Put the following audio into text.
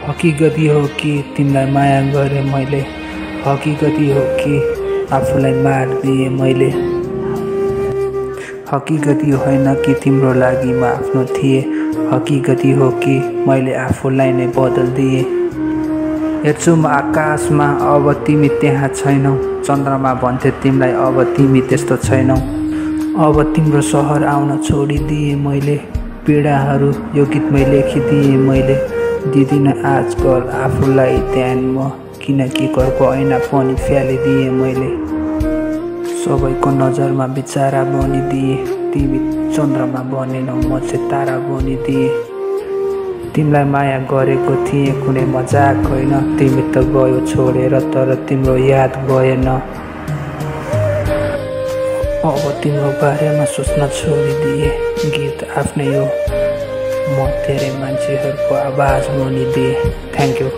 हकीकत यो हो कि तिमीलाई माया गरेँ मैले, हकीकत यो हो कि आफूलाई मारिदिएँ मैले। हकीकत यो होइन कि तिम्रो लागि म आफ्नो थिएँ, हकीकत यो हो कि मैले आफूलाई नै बदलिदिएँ। हेर्छु म आकाशमा अब तिमी त्यहाँ छैनौ, चन्द्रमा भन्थे तिमीलाई अब तिमी त्यस्तो छैनौ। अब तिम्रो सहर आउन छोडिदिएँ मैले, पीडाहरू यो गीतमै लेखिदिएँ मैले। दिदिन आजकल आफूलाई ध्यान म, किनकि घरको ऐना पनि फ्यालिदिएँ मैले। सबैको नजरमा बिचारा बनिदिए, तिमी चन्द्रमा बनेनौ म चाहिँ तारा बनिदिए। तिमीलाई माया गरेको थिएँ कुनै मजाक होइन, तिमी त गयो छोडेर तर तिम्रो याद गएन। अब तिम्रो बारेमा सोच्न छोडिदिए, गीत आफ्नै हो म धेरै मान्छेहरूको आवाज बनिदिए। Thank you.